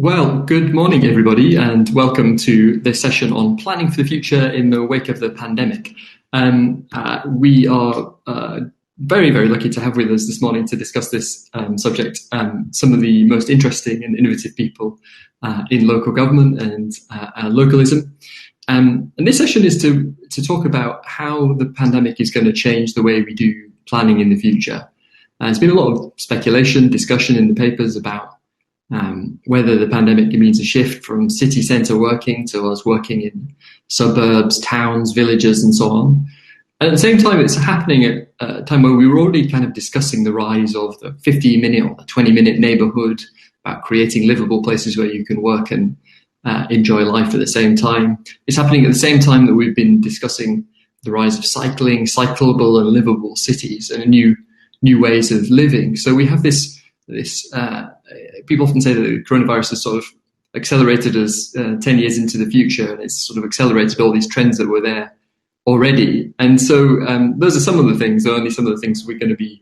Well, good morning, everybody, and welcome to this session on planning for the future in the wake of the pandemic. We are very, very lucky to have with us this morning to discuss this subject some of the most interesting and innovative people in local government and localism. And this session is to talk about how the pandemic is going to change the way we do planning in the future. There's been a lot of speculation, discussion in the papers about whether the pandemic means a shift from city centre working to us working in suburbs, towns, villages, and so on. And at the same time, it's happening at a time where we were already kind of discussing the rise of the 15-minute or the 20-minute neighbourhood, about creating livable places where you can work and enjoy life at the same time. It's happening at the same time that we've been discussing the rise of cycling, cyclable and livable cities, and new ways of living. So we have this people often say that the coronavirus has sort of accelerated us 10 years into the future, and it's sort of accelerated all these trends that were there already. And so those are some of the things, or only some of the things we're going to be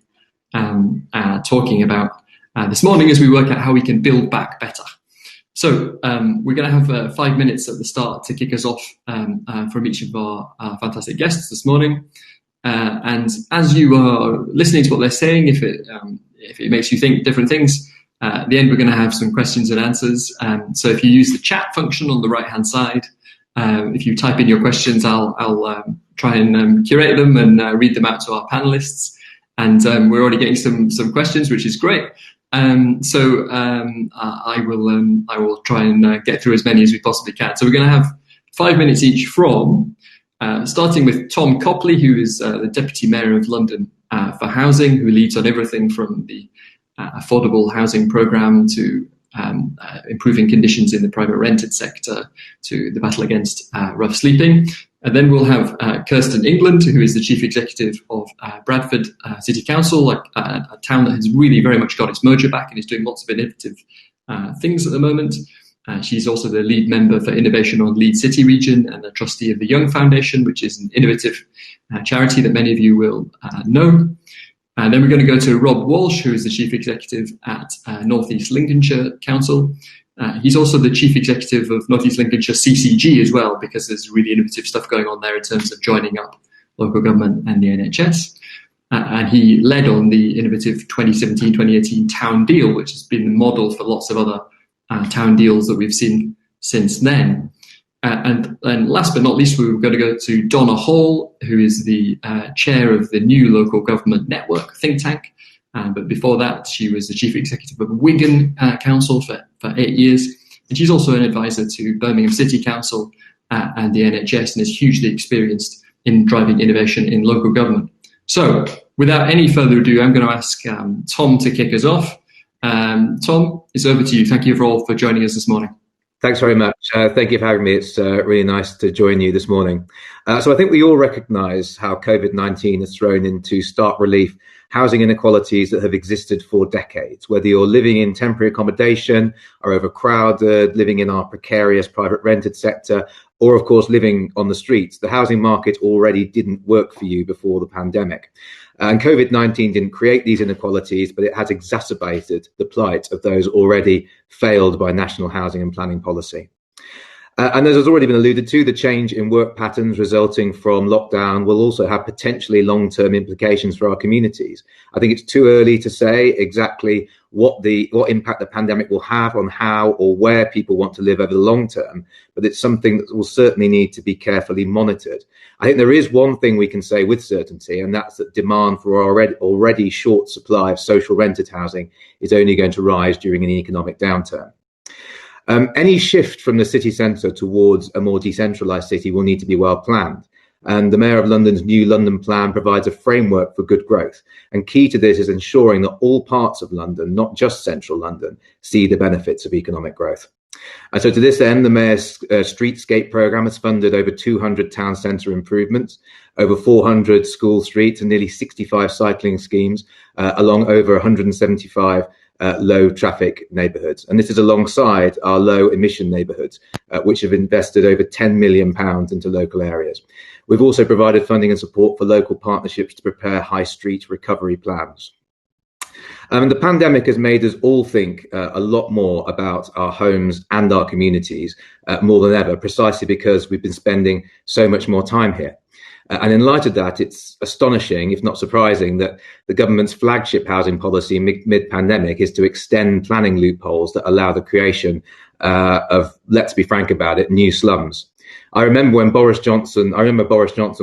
talking about this morning as we work out how we can build back better. So we're going to have 5 minutes at the start to kick us off from each of our fantastic guests this morning. And as you are listening to what they're saying, if it makes you think different things, at the end we're going to have some questions and answers. So if you use the chat function on the right-hand side, if you type in your questions, I'll try and curate them and read them out to our panelists. And we're already getting some questions, which is great. So I will try and get through as many as we possibly can. So we're going to have 5 minutes each from. Starting with Tom Copley, who is the Deputy Mayor of London for Housing, who leads on everything from the affordable housing programme to improving conditions in the private rented sector to the battle against rough sleeping. And then we'll have Kersten, who is the Chief Executive of Bradford City Council, a town that has really very much got its mojo back and is doing lots of innovative things at the moment. She's also the lead member for innovation on Leeds City region and a trustee of the Young Foundation, which is an innovative charity that many of you will know. And then we're going to go to Rob Walsh, who is the Chief Executive at North East Lincolnshire Council. He's also the Chief Executive of North East Lincolnshire CCG as well, because there's really innovative stuff going on there in terms of joining up local government and the NHS. And he led on the innovative 2017-2018 town deal, which has been the model for lots of other town deals that we've seen since then. And last but not least, we were going to go to Donna, who is the chair of the new local government network think tank. But before that, she was the chief executive of Wigan Council for 8 years. And she's also an advisor to Birmingham City Council and the NHS, and is hugely experienced in driving innovation in local government. So without any further ado, I'm going to ask Tom to kick us off. Tom, it's over to you. Thank you all for joining us this morning. Thanks very much. Thank you for having me. It's really nice to join you this morning. So I think we all recognise how COVID-19 has thrown into stark relief housing inequalities that have existed for decades, whether you're living in temporary accommodation, are overcrowded, living in our precarious private rented sector, or of course living on the streets. The housing market already didn't work for you before the pandemic. And COVID-19 didn't create these inequalities, but it has exacerbated the plight of those already failed by national housing and planning policy. And as has already been alluded to, the change in work patterns resulting from lockdown will also have potentially long-term implications for our communities. I think it's too early to say exactly what impact the pandemic will have on how or where people want to live over the long term, but it's something that will certainly need to be carefully monitored. I think there is one thing we can say with certainty, and that's that demand for our already short supply of social rented housing is only going to rise during an economic downturn. Any shift from the city centre towards a more decentralised city will need to be well planned. And the Mayor of London's new London plan provides a framework for good growth. And key to this is ensuring that all parts of London, not just central London, see the benefits of economic growth. And so to this end, the Mayor's Streetscape programme has funded over 200 town centre improvements, over 400 school streets and nearly 65 cycling schemes along over 175 low traffic neighbourhoods. And this is alongside our low emission neighbourhoods, which have invested over £10 million into local areas. We've also provided funding and support for local partnerships to prepare high street recovery plans. The pandemic has made us all think a lot more about our homes and our communities more than ever, precisely because we've been spending so much more time here. And in light of that, it's astonishing, if not surprising, that the government's flagship housing policy mid-pandemic is to extend planning loopholes that allow the creation of, let's be frank about it, new slums. I remember Boris Johnson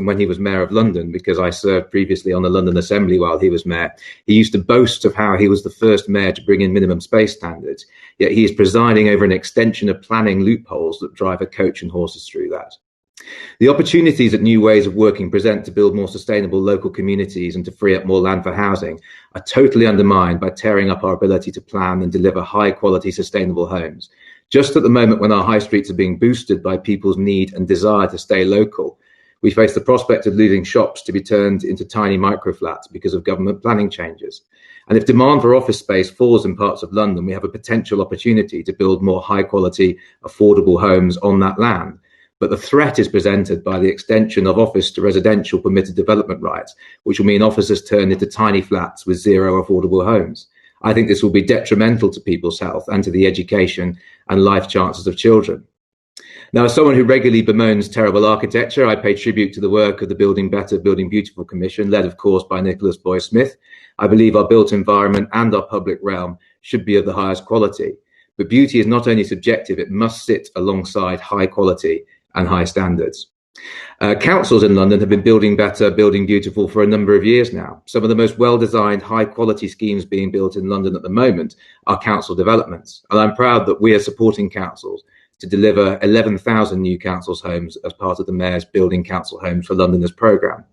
when he was mayor of London, because I served previously on the London Assembly while he was mayor. He used to boast of how he was the first mayor to bring in minimum space standards, yet he is presiding over an extension of planning loopholes that drive a coach and horses through that. The opportunities that new ways of working present to build more sustainable local communities and to free up more land for housing are totally undermined by tearing up our ability to plan and deliver high quality sustainable homes. Just at the moment when our high streets are being boosted by people's need and desire to stay local, we face the prospect of losing shops to be turned into tiny microflats because of government planning changes. And if demand for office space falls in parts of London, we have a potential opportunity to build more high quality, affordable homes on that land. But the threat is presented by the extension of office to residential permitted development rights, which will mean offices turn into tiny flats with zero affordable homes. I think this will be detrimental to people's health and to the education and life chances of children. Now, as someone who regularly bemoans terrible architecture, I pay tribute to the work of the Building Better, Building Beautiful Commission, led, of course, by Nicholas Boy-Smith. I believe our built environment and our public realm should be of the highest quality. But beauty is not only subjective, it must sit alongside high quality and high standards. Councils in London have been building better, building beautiful for a number of years now. Some of the most well-designed, high-quality schemes being built in London at the moment are council developments. And I'm proud that we are supporting councils to deliver 11,000 new councils' homes as part of the Mayor's Building Council Homes for Londoners programme.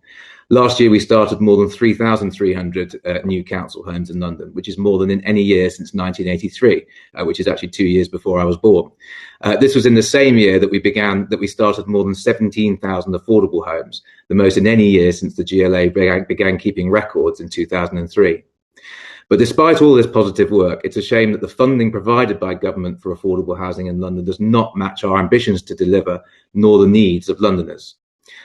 Last year, we started more than 3,300 new council homes in London, which is more than in any year since 1983, which is actually 2 years before I was born. This was in the same year that we started more than 17,000 affordable homes, the most in any year since the GLA began keeping records in 2003. But despite all this positive work, it's a shame that the funding provided by government for affordable housing in London does not match our ambitions to deliver, nor the needs of Londoners.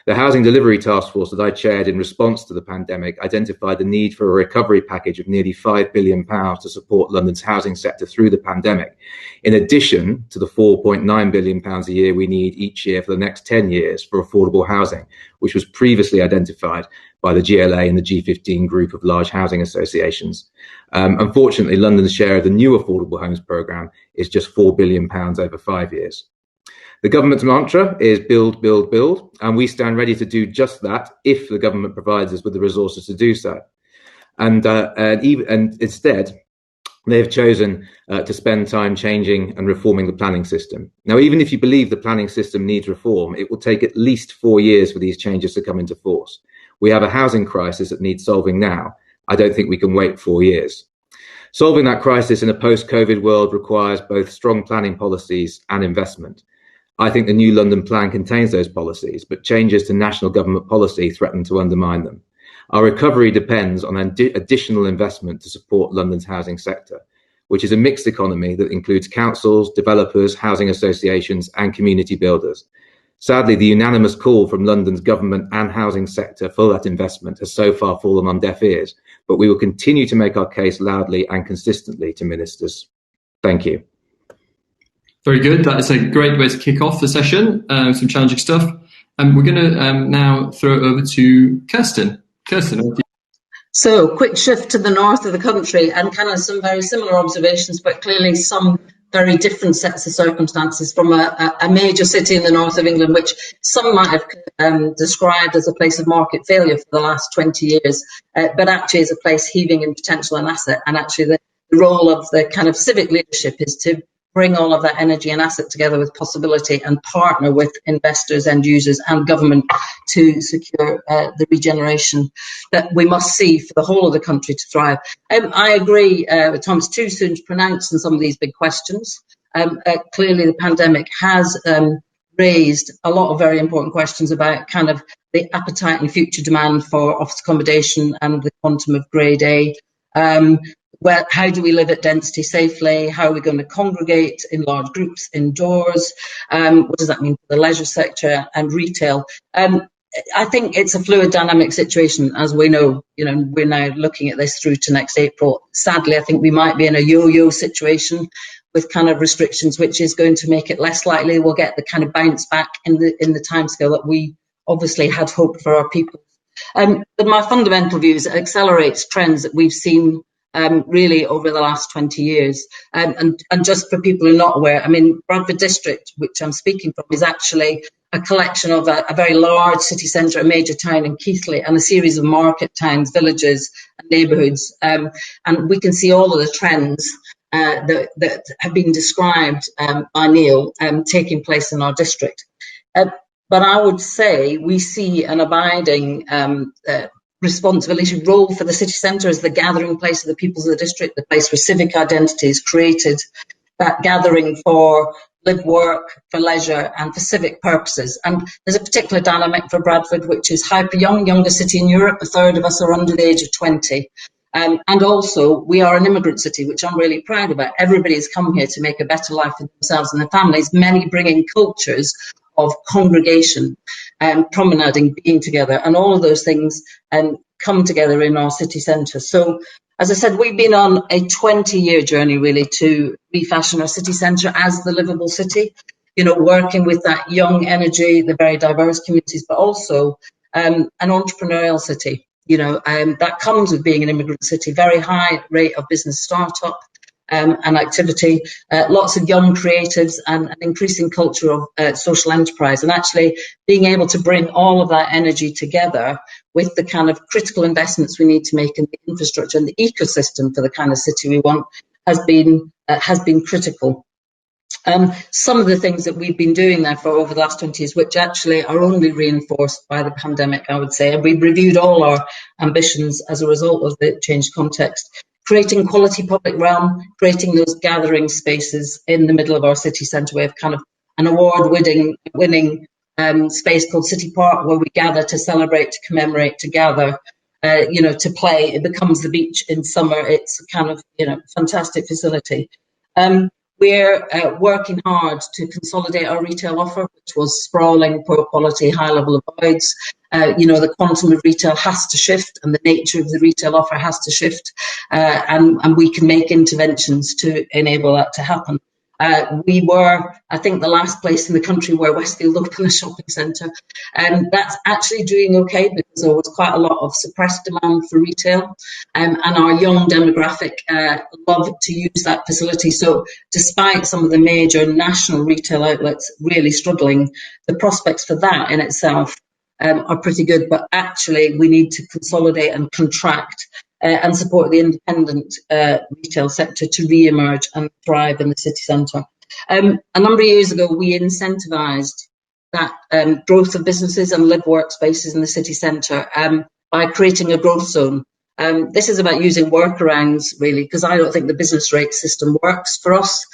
The Housing Delivery Task Force that I chaired in response to the pandemic identified the need for a recovery package of nearly £5 billion to support London's housing sector through the pandemic, in addition to the £4.9 billion a year we need each year for the next 10 years for affordable housing, which was previously identified by the GLA and the G15 group of large housing associations. Unfortunately, London's share of the new affordable homes programme is just £4 billion over 5 years. The government's mantra is build, build, build, and we stand ready to do just that if the government provides us with the resources to do so. And instead, they have chosen to spend time changing and reforming the planning system. Now, even if you believe the planning system needs reform, it will take at least 4 years for these changes to come into force. We have a housing crisis that needs solving now. I don't think we can wait 4 years. Solving that crisis in a post-COVID world requires both strong planning policies and investment. I think the new London plan contains those policies, but changes to national government policy threaten to undermine them. Our recovery depends on additional investment to support London's housing sector, which is a mixed economy that includes councils, developers, housing associations, and community builders. Sadly, the unanimous call from London's government and housing sector for that investment has so far fallen on deaf ears, but we will continue to make our case loudly and consistently to ministers. Thank you. Very good. That is a great way to kick off the session. Some challenging stuff. We're going to now throw it over to Kersten. Kersten, over to you. So, quick shift to the north of the country and kind of some very similar observations, but clearly some very different sets of circumstances from a major city in the north of England, which some might have described as a place of market failure for the last 20 years, but actually is a place heaving in potential and asset. And actually the role of the kind of civic leadership is to bring all of that energy and asset together with possibility and partner with investors, end users and government to secure the regeneration that we must see for the whole of the country to thrive. I agree with Tom, it's too soon to pronounce on some of these big questions. Clearly the pandemic has raised a lot of very important questions about kind of the appetite and future demand for office accommodation and the quantum of grade A. Well, how do we live at density safely? How are we going to congregate in large groups indoors? What does that mean for the leisure sector and retail? I think it's a fluid, dynamic situation, as we know. We're now looking at this through to next April. Sadly, I think we might be in a yo-yo situation with kind of restrictions, which is going to make it less likely we'll get the kind of bounce back in the timescale that we obviously had hoped for our people. But my fundamental view is it accelerates trends that we've seen really over the last 20 years. And just for people who are not aware, I mean, Bradford District, which I'm speaking from, is actually a collection of a very large city centre, a major town in Keighley, and a series of market towns, villages and neighbourhoods. And we can see all of the trends that have been described by Neil taking place in our district. But I would say we see an abiding responsibility role for the city centre as the gathering place of the peoples of the district, the place where civic identity is created, that gathering for live, work, for leisure and for civic purposes. And there's a particular dynamic for Bradford, which is hyper young, youngest city in Europe. A third of us are under the age of 20. And also, we are an immigrant city, which I'm really proud about. Everybody has come here to make a better life for themselves and their families, many bringing cultures of congregation, promenading, being together, and all of those things come together in our city centre. So, as I said, we've been on a 20-year journey, really, to refashion our city centre as the livable city, working with that young energy, the very diverse communities, but also an entrepreneurial city. That comes with being an immigrant city, very high rate of business startup and activity, lots of young creatives and an increasing culture of social enterprise, and actually being able to bring all of that energy together with the kind of critical investments we need to make in the infrastructure and the ecosystem for the kind of city we want has been critical. Some of the things that we've been doing there for over the last 20 years, which actually are only reinforced by the pandemic, I would say, and we've reviewed all our ambitions as a result of the changed context. Creating quality public realm, creating those gathering spaces in the middle of our city centre. We have kind of an award-winning space called City Park, where we gather to celebrate, to commemorate, to gather, to play. It becomes the beach in summer. It's a kind of, fantastic facility. We're working hard to consolidate our retail offer, which was sprawling, poor quality, high level of voids. The quantum of retail has to shift and the nature of the retail offer has to shift. And we can make interventions to enable that to happen. We were, I think, the last place in the country where Westfield opened a shopping centre. And that's actually doing okay because there was quite a lot of suppressed demand for retail. And our young demographic love to use that facility. So despite some of the major national retail outlets really struggling, the prospects for that in itself are pretty good. But actually, we need to consolidate and contract and support the independent retail sector to re-emerge and thrive in the city centre. A number of years ago, we incentivised that growth of businesses and live workspaces in the city centre by creating a growth zone. This is about using workarounds, really, because I don't think the business rate system works for us.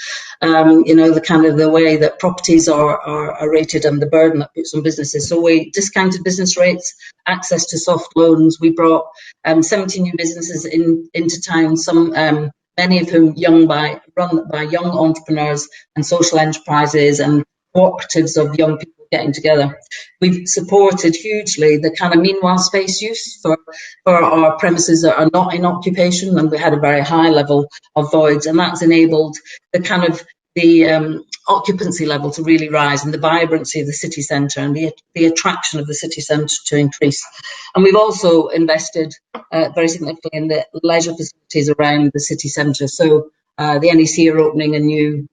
The way that properties are rated and the burden that puts on businesses. So we discounted business rates, access to soft loans. We brought 70 new businesses into town, many of whom run by young entrepreneurs and social enterprises and cooperatives of young people getting together. We've supported hugely the kind of meanwhile space use for our premises that are not in occupation, and we had a very high level of voids, and that's enabled the occupancy level to really rise and the vibrancy of the city centre and the attraction of the city centre to increase. And we've also invested very significantly in the leisure facilities around the city centre. So the NEC are opening a new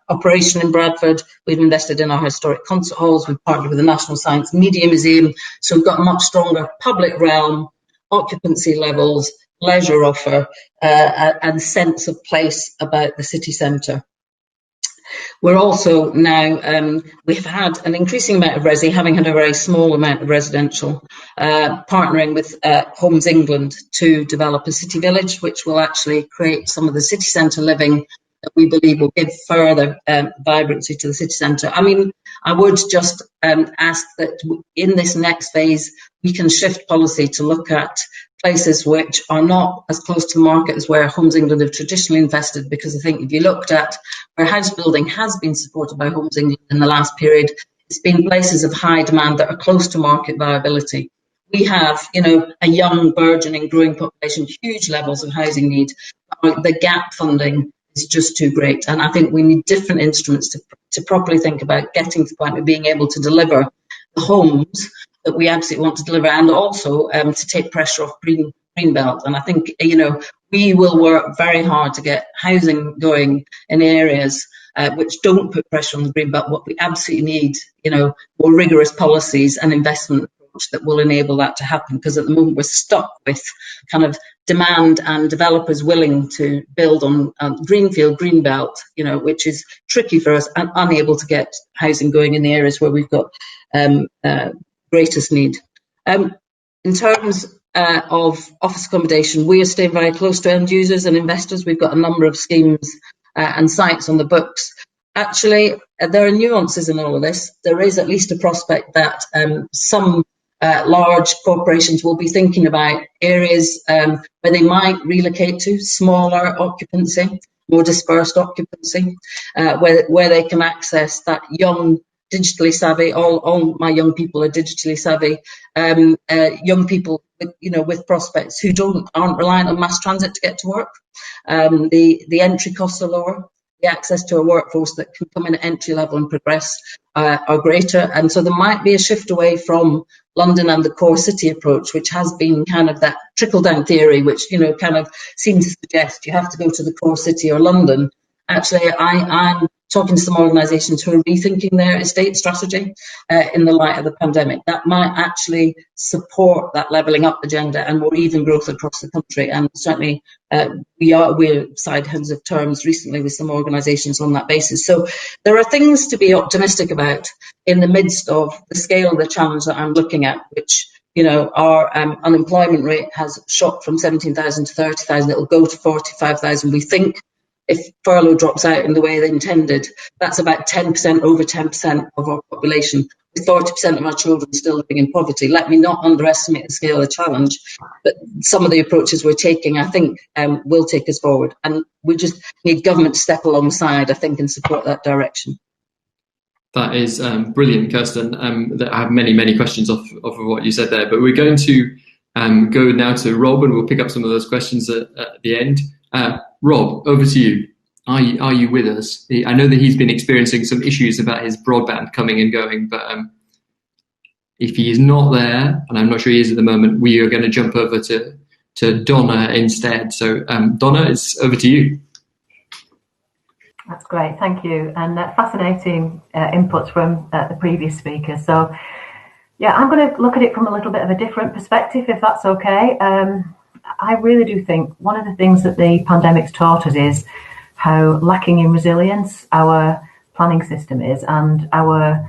operation in Bradford. We've invested in our historic concert halls. We've partnered with the National Science Media Museum. So we've got a much stronger public realm, occupancy levels, leisure offer, and sense of place about the city centre. We're also now, we've had an increasing amount of resi, having had a very small amount of residential, partnering with Homes England to develop a city village, which will actually create some of the city centre living that we believe will give further vibrancy to the city centre. I mean, I would just ask that in this next phase, we can shift policy to look at places which are not as close to the market as where Homes England have traditionally invested, because I think if you looked at where house building has been supported by Homes England in the last period, It's been places of high demand that are close to market viability. We have, a young, burgeoning, growing population, huge levels of housing need. The gap funding is just too great. And I think we need different instruments to properly think about getting to the point of being able to deliver the homes that we absolutely want to deliver, and also to take pressure off green belt. And I think, we will work very hard to get housing going in areas which don't put pressure on the green belt. What we absolutely need, more rigorous policies and investment approach that will enable that to happen, because at the moment we're stuck with kind of demand and developers willing to build on greenfield, green belt, which is tricky for us, and unable to get housing going in the areas where we've got greatest need. In terms of office accommodation, we are staying very close to end users and investors. We've got a number of schemes and sites on the books. Actually, there are nuances in all of this. There is at least a prospect that some large corporations will be thinking about areas where they might relocate to smaller occupancy, more dispersed occupancy, where they can access that young, digitally savvy. All my young people are digitally savvy. Young people, with prospects who aren't reliant on mass transit to get to work. The entry costs are lower. The access to a workforce that can come in at entry level and progress are greater. And so there might be a shift away from London and the core city approach, which has been kind of that trickle down theory, which, kind of seems to suggest you have to go to the core city or London. Actually, I'm talking to some organisations who are rethinking their estate strategy in the light of the pandemic. That might actually support that levelling up agenda and more even growth across the country. And certainly we're side heads of terms recently with some organisations on that basis. So there are things to be optimistic about in the midst of the scale of the challenge that I'm looking at, which, our unemployment rate has shot from 17,000 to 30,000. It'll go to 45,000. We think if furlough drops out in the way they intended, that's about 10%, over 10% of our population, with 40% of our children still living in poverty. Let me not underestimate the scale of the challenge, but some of the approaches we're taking, I think, will take us forward. And we just need government to step alongside, I think, and support that direction. That is brilliant, Kersten. I have many, many questions off of what you said there, but we're going to go now to Rob, and we'll pick up some of those questions at the end. Rob, over to you. Are you with us? I know that he's been experiencing some issues about his broadband coming and going, but if he is not there, and I'm not sure he is at the moment, we are going to jump over to Donna instead. So Donna, it's over to you. That's great, thank you. And fascinating inputs from the previous speaker. So yeah, I'm going to look at it from a little bit of a different perspective, if that's okay. I really do think one of the things that the pandemic's taught us is how lacking in resilience our planning system is, and our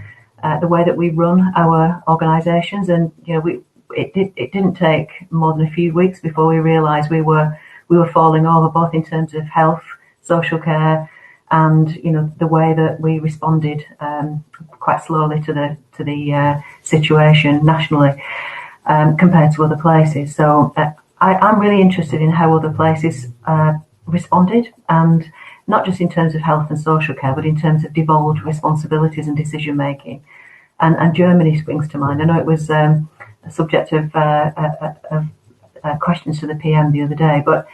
the way that we run our organisations. And it didn't take more than a few weeks before we realised we were falling over, both in terms of health, social care, and the way that we responded quite slowly to the situation nationally compared to other places. So I'm really interested in how other places responded, and not just in terms of health and social care, but in terms of devolved responsibilities and decision making. And Germany springs to mind. I know it was a subject of questions to the PM the other day, but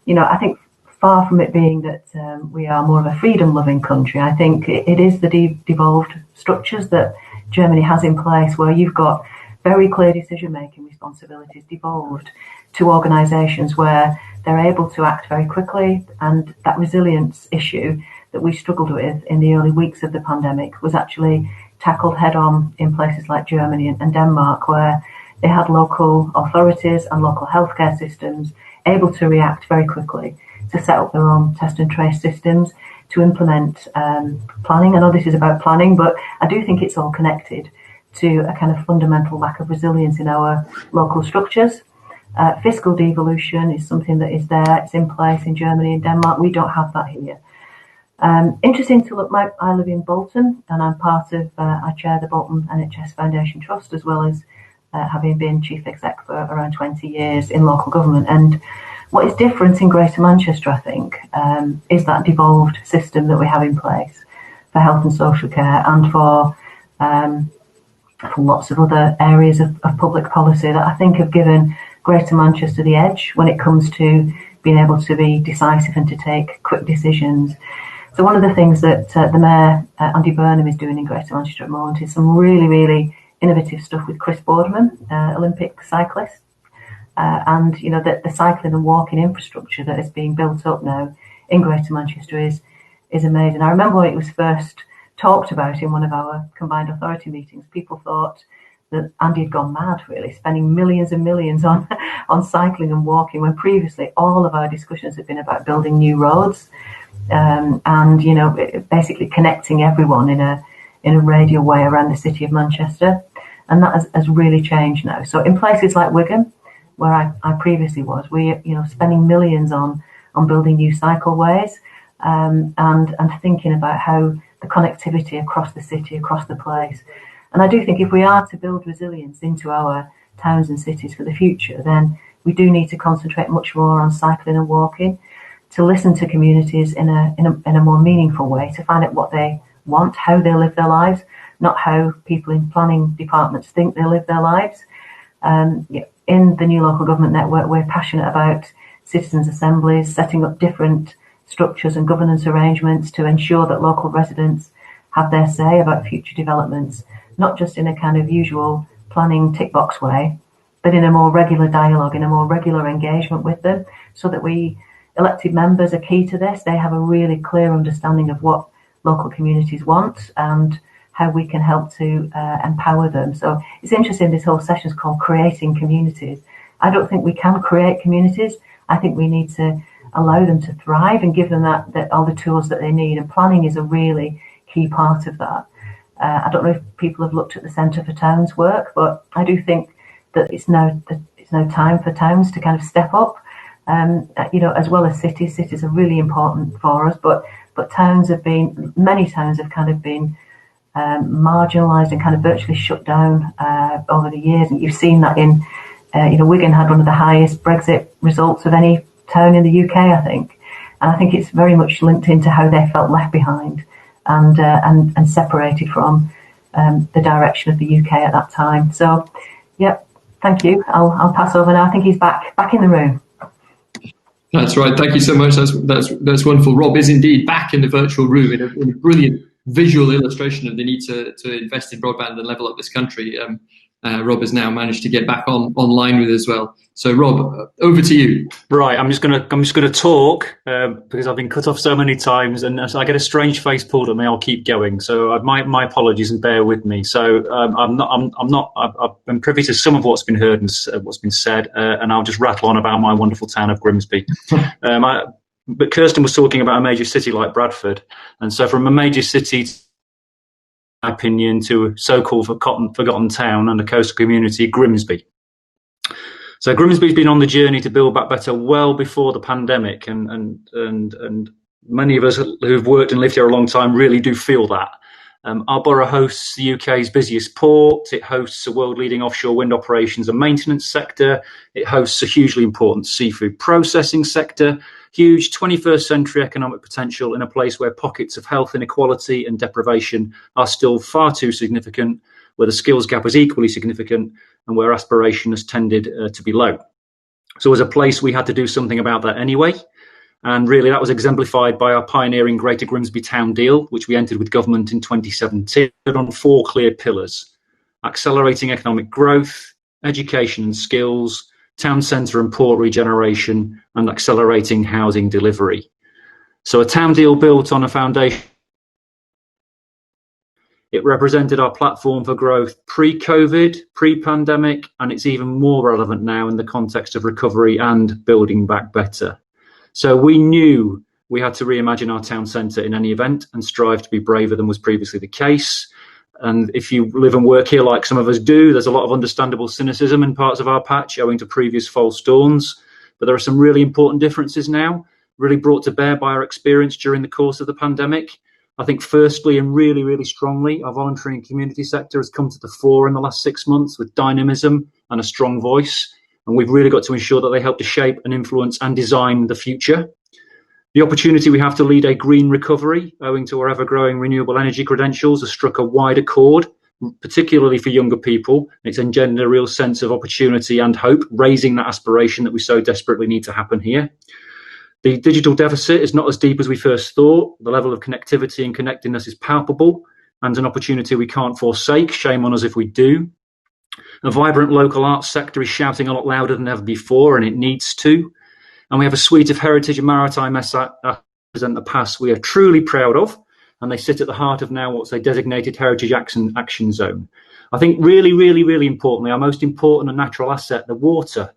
I think far from it being that we are more of a freedom-loving country, I think it is the devolved structures that Germany has in place, where you've got very clear decision-making responsibilities devolved to organisations where they're able to act very quickly. And that resilience issue that we struggled with in the early weeks of the pandemic was actually tackled head-on in places like Germany and Denmark, where they had local authorities and local healthcare systems able to react very quickly to set up their own test and trace systems, to implement planning. I know this is about planning, but I do think it's all connected to a kind of fundamental lack of resilience in our local structures. Fiscal devolution is something that is there. It's in place in Germany and Denmark. We don't have that here. Interesting to look. I live in Bolton, and I'm part of. I chair the Bolton NHS Foundation Trust, as well as having been chief exec for around 20 years in local government. And what is different in Greater Manchester, I think, is that devolved system that we have in place for health and social care, and for for lots of other areas of public policy that I think have given Greater Manchester the edge when it comes to being able to be decisive and to take quick decisions. So one of the things that the Mayor, Andy Burnham, is doing in Greater Manchester at the moment is some really, really innovative stuff with Chris Boardman, Olympic cyclist. And, the cycling and walking infrastructure that is being built up now in Greater Manchester is amazing. I remember when it was first talked about in one of our combined authority meetings, people thought that Andy had gone mad, really, spending millions and millions on cycling and walking, when previously all of our discussions have been about building new roads and basically connecting everyone in a radial way around the city of Manchester. And that has really changed now. So in places like Wigan, where I previously was, we spending millions on building new cycleways and thinking about how the connectivity across the city, across the place. And I do think if we are to build resilience into our towns and cities for the future, then we do need to concentrate much more on cycling and walking, to listen to communities in a more meaningful way, to find out what they want, how they live their lives, not how people in planning departments think they live their lives. In the new local government network, we're passionate about citizens' assemblies, setting up different structures and governance arrangements to ensure that local residents have their say about future developments, not just in a kind of usual planning tick box way, but in a more regular dialogue, in a more regular engagement with them, so that we elected members are key to this. They have a really clear understanding of what local communities want and how we can help to empower them. So it's interesting, this whole session is called Creating Communities. I don't think we can create communities. I think we need to allow them to thrive and give them that all the tools that they need. And planning is a really key part of that. I don't know if people have looked at the Centre for Towns work, but I do think that it's now time for towns to kind of step up. As well as cities. Cities are really important for us, but many towns have kind of been marginalised and kind of virtually shut down over the years. And you've seen that in, Wigan had one of the highest Brexit results of any town in the UK, I think. And I think it's very much linked into how they felt left behind and separated from the direction of the UK at that time. So, yeah, thank you. I'll pass over now. I think he's back in the room. That's right. Thank you so much. That's wonderful. Rob is indeed back in the virtual room in a brilliant visual illustration of the need to invest in broadband and level up this country. Rob has now managed to get back online with us as well. So Rob, over to you. Right, I'm just gonna talk because I've been cut off so many times, and as I get a strange face pulled at me, I'll keep going. So my apologies and bear with me. So I've been privy to some of what's been heard and what's been said, and I'll just rattle on about my wonderful town of Grimsby. But Kersten was talking about a major city like Bradford, and so from a major city, my opinion, to a so-called forgotten town and a coastal community, Grimsby. So Grimsby's been on the journey to build back better well before the pandemic, and many of us who've worked and lived here a long time really do feel that. Our borough hosts the UK's busiest port. It hosts a world-leading offshore wind operations and maintenance sector. It hosts a hugely important seafood processing sector. Huge 21st century economic potential in a place where pockets of health inequality and deprivation are still far too significant, where the skills gap is equally significant, and where aspiration has tended to be low. So as a place, we had to do something about that anyway. And really, that was exemplified by our pioneering Greater Grimsby Town Deal, which we entered with government in 2017, on 4 clear pillars: accelerating economic growth, education and skills, town centre and port regeneration, and accelerating housing delivery. So a town deal built on a foundation. It represented our platform for growth pre-COVID, pre-pandemic, and it's even more relevant now in the context of recovery and building back better. So we knew we had to reimagine our town centre in any event and strive to be braver than was previously the case. And if you live and work here like some of us do, there's a lot of understandable cynicism in parts of our patch owing to previous false dawns. But there are some really important differences now, really brought to bear by our experience during the course of the pandemic. I think firstly and really, really strongly, our voluntary and community sector has come to the fore in the last 6 months with dynamism and a strong voice. And we've really got to ensure that they help to shape and influence and design the future. The opportunity we have to lead a green recovery, owing to our ever-growing renewable energy credentials, has struck a wider chord particularly for younger people. It's engendered a real sense of opportunity and hope, raising that aspiration that we so desperately need to happen here. The digital deficit is not as deep as we first thought. The level of connectivity and connectedness is palpable and an opportunity we can't forsake. Shame on us if we do. A vibrant local arts sector is shouting a lot louder than ever before, and it needs to. And we have a suite of heritage and maritime assets that represent the past we are truly proud of, and they sit at the heart of now what's a designated heritage action zone. I think really, really, really importantly, our most important and natural asset, the water,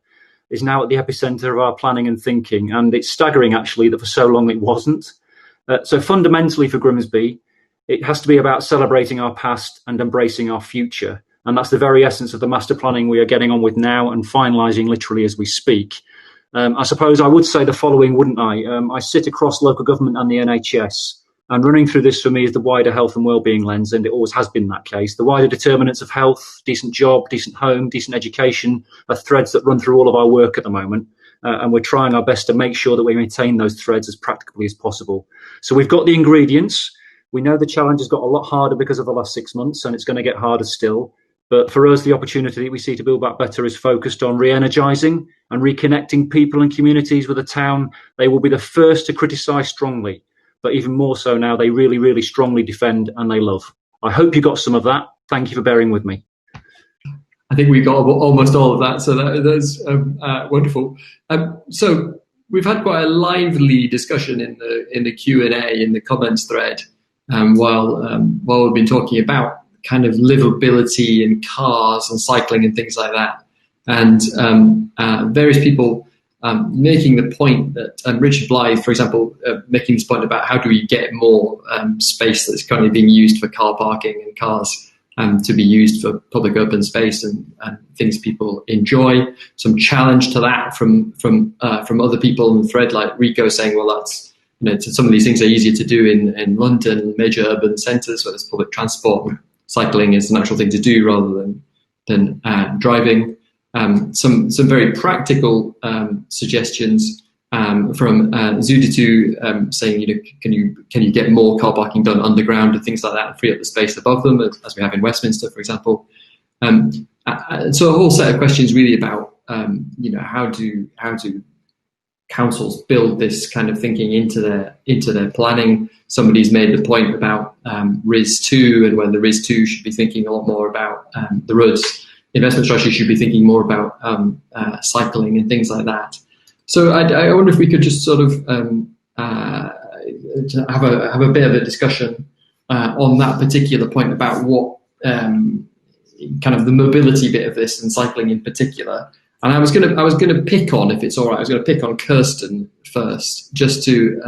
is now at the epicenter of our planning and thinking. And it's staggering, actually, that for so long it wasn't. So fundamentally for Grimsby, it has to be about celebrating our past and embracing our future. And that's the very essence of the master planning we are getting on with now and finalising literally as we speak. I suppose I would say the following, wouldn't I? I sit across local government and the NHS. And running through this for me is the wider health and wellbeing lens, and it always has been that case. The wider determinants of health, decent job, decent home, decent education are threads that run through all of our work at the moment. And we're trying our best to make sure that we maintain those threads as practically as possible. So we've got the ingredients. We know the challenge has got a lot harder because of the last 6 months, and it's going to get harder still. But for us, the opportunity that we see to build back better is focused on re-energising and reconnecting people and communities with a town they will be the first to criticise strongly. But even more so now, they really, really strongly defend and they love. I hope you got some of that. Thank you for bearing with me. I think we got almost all of that, so that's wonderful. So we've had quite a lively discussion in the Q&A, in the comments thread, while we've been talking about kind of livability and cars and cycling and things like that. And various people making the point that Richard Blythe, for example, making this point about how do we get more space that's currently being used for car parking and cars to be used for public open space and things people enjoy. Some challenge to that from other people in the thread, like Rico saying, well, that's, some of these things are easier to do in London, major urban centres where there's public transport. Cycling is the natural thing to do rather than driving. Some very practical suggestions from Zuditu saying, can you get more car parking done underground and things like that, and free up the space above them, as we have in Westminster, for example. So a whole set of questions really about how do councils build this kind of thinking into their planning. Somebody's made the point about RIS2 and when the RIS2 should be thinking a lot more about the roads. Investment strategy should be thinking more about cycling and things like that. So I wonder if we could just sort of have a bit of a discussion on that particular point about what kind of the mobility bit of this and cycling in particular. And I was gonna pick on, if it's all right, I was gonna pick on Kersten first, just to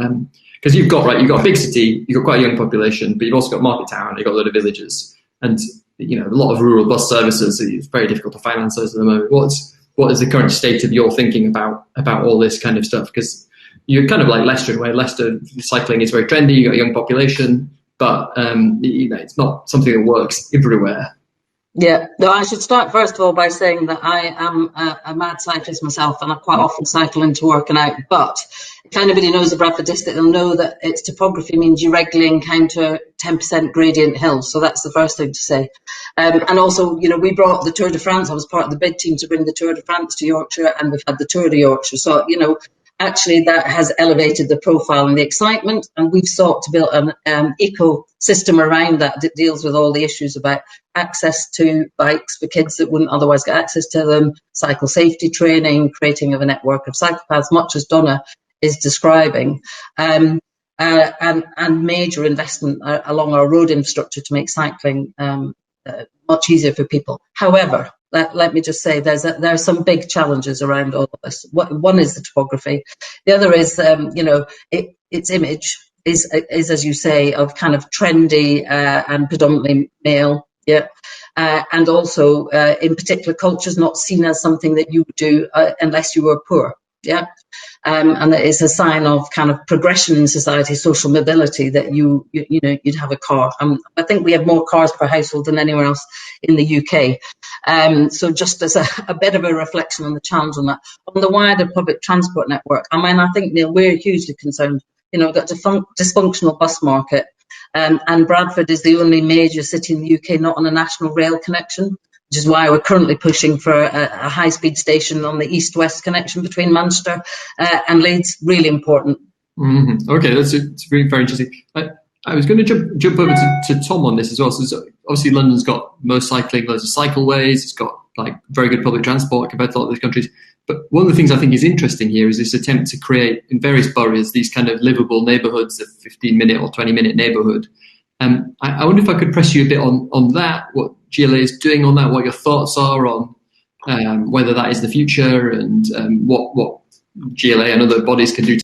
because you've got a big city, you've got quite a young population, but you've also got Market Town, you've got a lot of villages, and a lot of rural bus services. It's very difficult to finance those at the moment. What is the current state of your thinking about all this kind of stuff? Because you're kind of like Leicester, where Leicester cycling is very trendy. You've got a young population, but it's not something that works everywhere. Yeah, no, I should start first of all by saying that I am a mad cyclist myself, and I quite often cycle into work and out. But if anybody knows the Bradford district, they'll know that its topography means you regularly encounter 10% gradient hills. So that's the first thing to say. And also, we brought the Tour de France. I was part of the bid team to bring the Tour de France to Yorkshire, and we've had the Tour de Yorkshire. So, actually that has elevated the profile and the excitement, and we've sought to build an ecosystem around that deals with all the issues about access to bikes for kids that wouldn't otherwise get access to them, cycle safety training, creating of a network of cycle paths, much as Donna is describing, and major investment along our road infrastructure to make cycling much easier for people. However, let me just say there are some big challenges around all of this. One is the topography. The other is, its image is, as you say, of kind of trendy and predominantly male. Yeah. And also, in particular cultures, not seen as something that you would do unless you were poor. Yeah. And that is a sign of kind of progression in society, social mobility, that you'd have a car. I think we have more cars per household than anywhere else in the UK. So just as a bit of a reflection on the challenge on that. On the wider public transport network, I think, Neil, we're hugely concerned. We've got a dysfunctional bus market. and Bradford is the only major city in the UK not on a national rail connection, which is why we're currently pushing for a high-speed station on the east-west connection between Manchester and Leeds. Really important. Mm-hmm. Okay, it's very, very interesting. I was going to jump over to Tom on this as well. So obviously London's got most cycling, loads of cycleways. It's got like very good public transport compared to a lot of these countries. But one of the things I think is interesting here is this attempt to create in various boroughs these kind of livable neighbourhoods, a 15-minute or 20-minute neighbourhood. I wonder if I could press you a bit on that, what GLA is doing on that, what your thoughts are on whether that is the future, and what GLA and other bodies can do.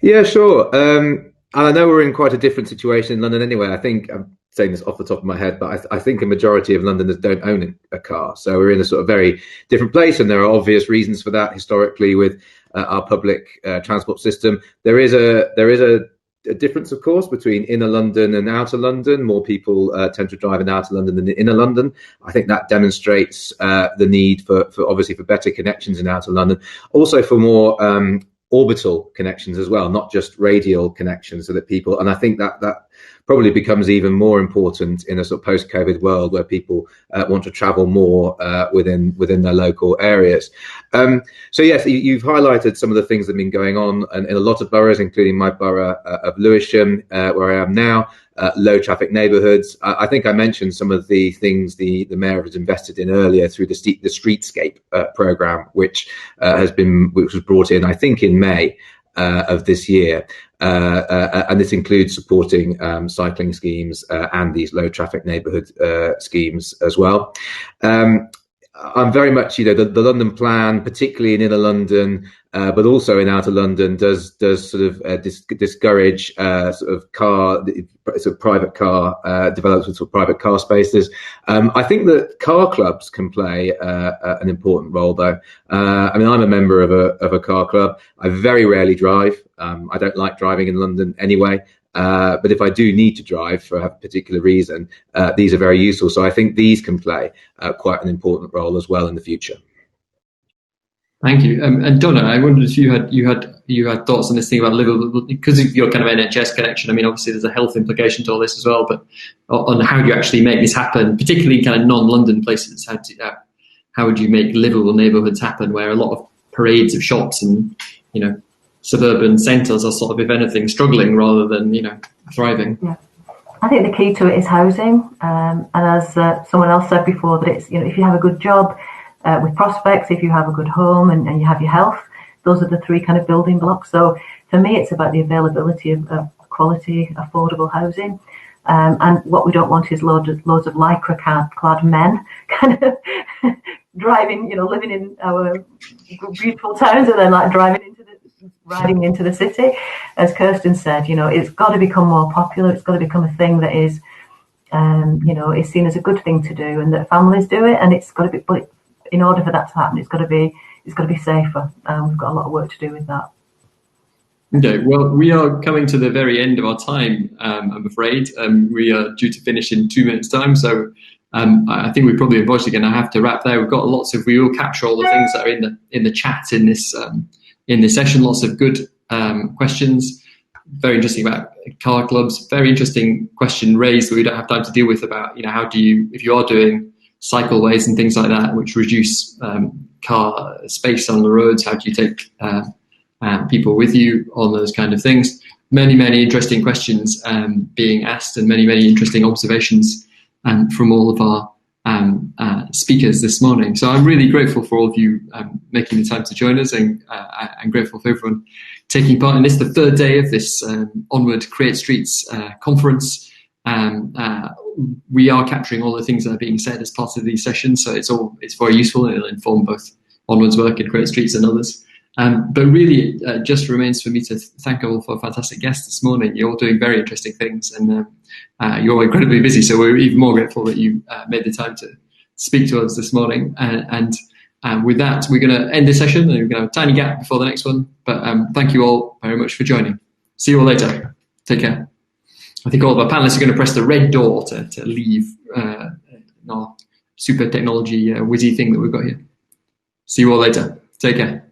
Yeah, sure. And I know we're in quite a different situation in London anyway. I think I'm saying this off the top of my head, but I think a majority of Londoners don't own a car. So we're in a sort of very different place, and there are obvious reasons for that historically with our public transport system. There is a difference, of course, between inner London and outer London. More people tend to drive in outer London than in inner London. I think that demonstrates the need for obviously for better connections in outer London, also for more orbital connections as well, not just radial connections, so that people, and I think that probably becomes even more important in a sort of post-COVID world where people want to travel more within their local areas. So yes, you've highlighted some of the things that have been going on in a lot of boroughs, including my borough of Lewisham, where I am now. Low traffic neighbourhoods. I think I mentioned some of the things the mayor has invested in earlier through the Streetscape programme, which was brought in, I think, in May of this year. And this includes supporting cycling schemes and these low traffic neighbourhood schemes as well. I'm very much, the London plan, particularly in inner London, but also in outer London, does sort of discourage private car development with sort of private car spaces. I think that car clubs can play an important role, though. I mean, I'm a member of a car club. I very rarely drive. I don't like driving in London anyway. But if I do need to drive for a particular reason, these are very useful. So I think these can play quite an important role as well in the future. Thank you. And Donna, I wondered if you had thoughts on this thing about livable, because of your kind of NHS connection. I mean, obviously there's a health implication to all this as well, but on how do you actually make this happen, particularly in kind of non-London places? How would you make livable neighbourhoods happen where a lot of parades of shops and, suburban centres are sort of, if anything, struggling rather than, thriving? Yeah. I think the key to it is housing. And as someone else said before, that it's, if you have a good job with prospects, if you have a good home and you have your health, those are the three kind of building blocks. So for me, it's about the availability of quality, affordable housing. And what we don't want is loads of lycra-clad men kind of driving, living in our beautiful towns and then riding into the city. As Kersten said, it's got to become more popular. It's got to become a thing that is, is seen as a good thing to do, and that families do it. And it's got to be, but in order for that to happen, it's got to be safer. We've got a lot of work to do with that. Okay, well, we are coming to the very end of our time, I'm afraid. We are due to finish in 2 minutes' time, so I think we're probably unfortunately going to have to wrap there. We've got we will capture all the things that are in the chat in this session. Lots of good questions, very interesting about car clubs. Very interesting question raised that we don't have time to deal with about how do you, if you are doing cycleways and things like that, which reduce car space on the roads, how do you take people with you on those kind of things? Many interesting questions being asked, and many interesting observations from all of our speakers this morning. So I'm really grateful for all of you making the time to join us, and I'm grateful for everyone taking part in this, the third day of this Onward Create Streets conference. We are capturing all the things that are being said as part of these sessions, so it's very useful, and it'll inform both Onward's work in Create Streets and others. But really, it just remains for me to thank all for fantastic guests this morning. You're all doing very interesting things, and you're all incredibly busy, so we're even more grateful that you made the time to speak to us this morning. And with that, we're going to end this session, and we're going to have a tiny gap before the next one. But thank you all very much for joining. See you all later. Take care. I think all of our panelists are going to press the red door to leave our super technology whizzy thing that we've got here. See you all later. Take care.